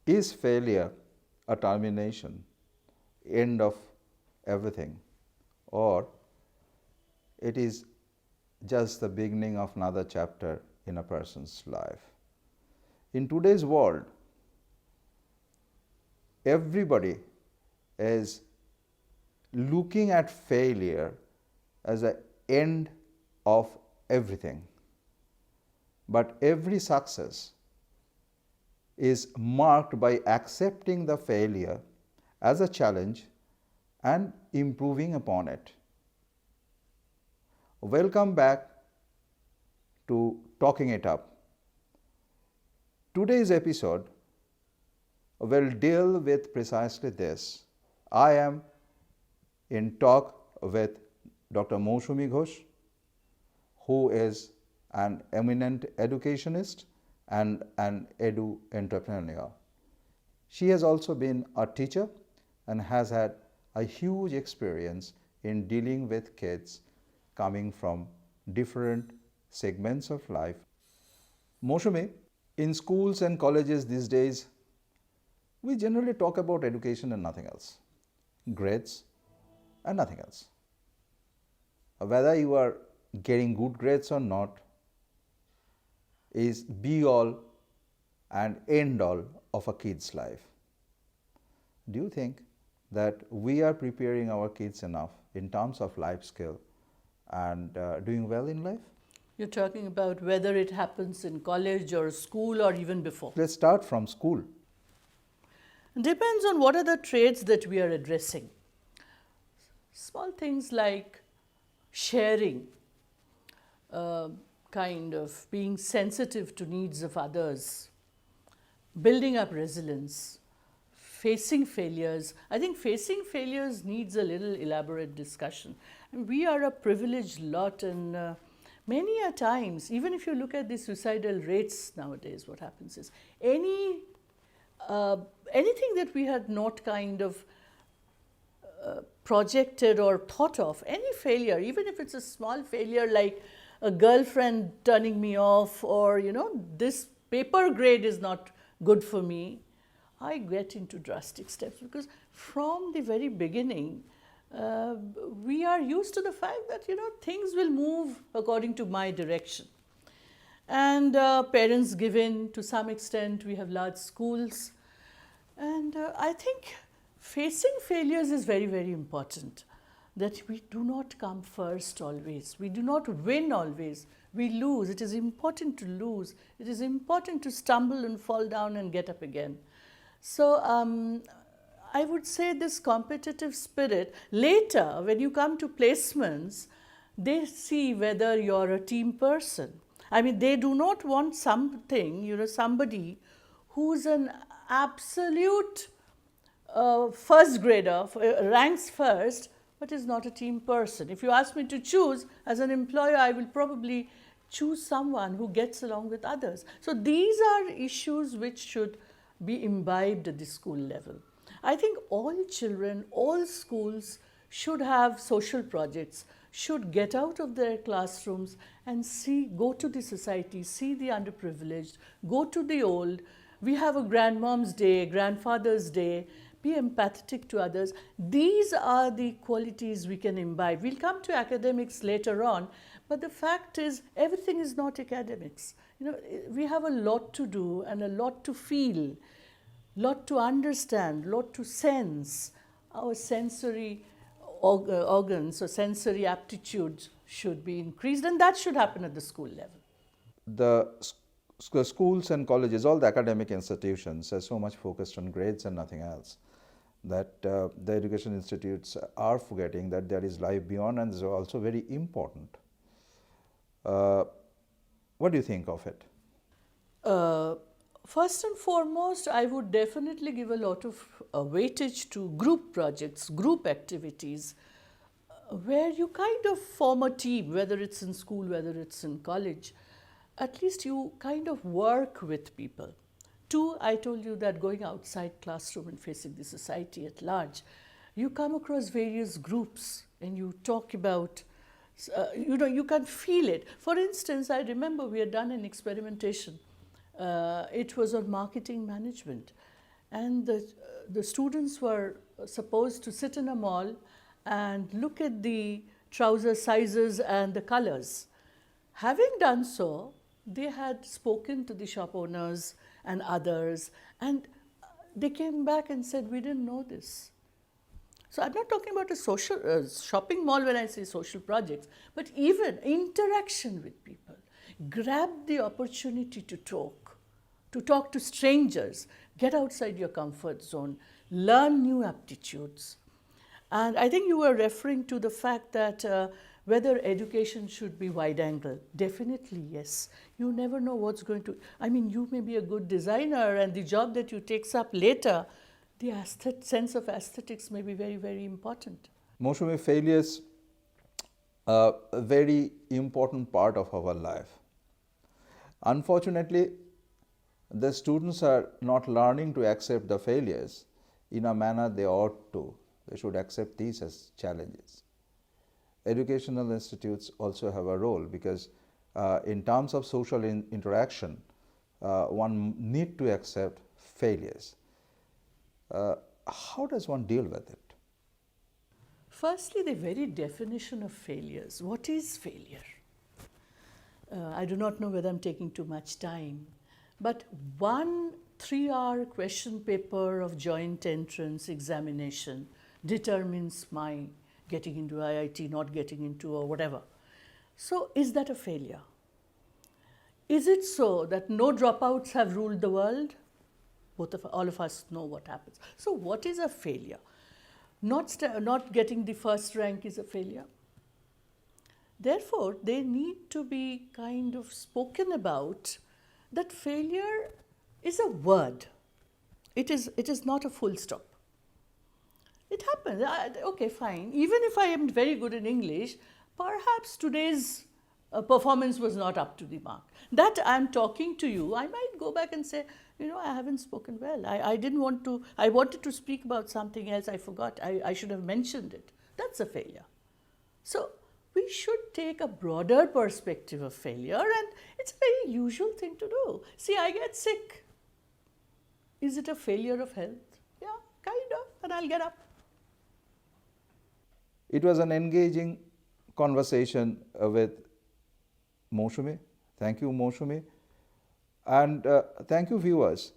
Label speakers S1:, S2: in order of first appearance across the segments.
S1: Is failure a termination, end of everything, or it is just the beginning of another chapter in a person's life? In today's world, everybody is looking at failure as an end of everything. But every success is marked by accepting the failure as a challenge and improving upon it. Welcome back to Talking It Up. Today's episode will deal with precisely this. I am in talk with Dr. Mousumi Ghosh, who is an eminent educationist and an edu-entrepreneur. She has also been a teacher and has had a huge experience in dealing with kids coming from different segments of life. Mousumi, in schools and colleges these days, we generally talk about education and nothing else, grades and nothing else. Whether you are getting good grades or not is be all and end all of a kid's life. Do you think that we are preparing our kids enough in terms of life skill and doing well in life?
S2: You're talking about whether it happens in college or school or even before.
S1: Let's start from school.
S2: It depends on what are the traits that we are addressing. Small things like sharing, kind of being sensitive to needs of others, building up resilience, facing failures. I think facing failures needs a little elaborate discussion. We are a privileged lot, and many a times, even if you look at the suicidal rates nowadays, what happens is anything that we had not kind of projected or thought of, any failure, even if it's a small failure like a girlfriend turning me off, or this paper grade is not good for me, I get into drastic steps, because from the very beginning we are used to the fact that things will move according to my direction, and parents give in to some extent. We have large schools, and I think facing failures is very, very important, that we do not come first always. We do not win always. We lose. It is important to lose. It is important to stumble and fall down and get up again. So I would say this competitive spirit, later when you come to placements, they see whether you're a team person. I mean, they do not want somebody who's an absolute first grader, ranks first, but is not a team person. If you ask me to choose as an employer, I will probably choose someone who gets along with others. So these are issues which should be imbibed at the school level. I think all children, all schools should have social projects, should get out of their classrooms and go to the society, see the underprivileged, go to the old. We have a grandmom's day, grandfather's day. Be empathetic to others. These are the qualities we can imbibe. We'll come to academics later on, but the fact is everything is not academics. We have a lot to do and a lot to feel, lot to understand, lot to sense. Our sensory organs or sensory aptitudes should be increased, and that should happen at the school level.
S1: The schools and colleges, all the academic institutions are so much focused on grades and nothing else, that the education institutes are forgetting that there is life beyond, and is also very important. What do you think of it?
S2: First and foremost, I would definitely give a lot of weightage to group projects, group activities, where you kind of form a team, whether it's in school, whether it's in college. At least you kind of work with people. Two, I told you that going outside classroom and facing the society at large, you come across various groups and you talk about, you can feel it. For instance, I remember we had done an experimentation. It was on marketing management. and the students were supposed to sit in a mall and look at the trouser sizes and the colors. Having done so, they had spoken to the shop owners and others, and they came back and said, we didn't know this. So I'm not talking about a social shopping mall when I say social projects, but even interaction with people. Grab the opportunity to talk to strangers, get outside your comfort zone, learn new aptitudes. And I think you were referring to the fact that whether education should be wide angle. Definitely, yes. You never know what's going to, I mean, you may be a good designer and the job that you takes up later, the sense of aesthetics may be very, very important.
S1: Mousumi, failures are a very important part of our life. Unfortunately, the students are not learning to accept the failures in a manner they ought to. They should accept these as challenges. Educational institutes also have a role because in terms of social interaction, one need to accept failures. How does one deal with it?
S2: Firstly, the very definition of failures. What is failure? I do not know whether I'm taking too much time, but 1 3-hour question paper of joint entrance examination determines my getting into IIT, not getting into, or whatever. So is that a failure? Is it so that no dropouts have ruled the world? All of us know what happens. So what is a failure? Not getting the first rank is a failure. Therefore, they need to be kind of spoken about that failure is a word. It is not a full stop. It happens. Okay, fine. Even if I am very good in English, perhaps today's performance was not up to the mark. That I'm talking to you, I might go back and say, I haven't spoken well. I didn't want to, I wanted to speak about something else, I forgot. I should have mentioned it. That's a failure. So we should take a broader perspective of failure, and it's a very usual thing to do. See, I get sick. Is it a failure of health? Yeah, kind of, and I'll get up.
S1: It was an engaging conversation with Mousumi. Thank you, Mousumi. And thank you, viewers.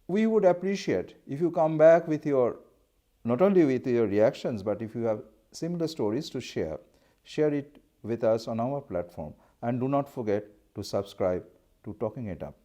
S1: We would appreciate if you come back with not only with your reactions, but if you have similar stories to share it with us on our platform. And do not forget to subscribe to Talking It Up.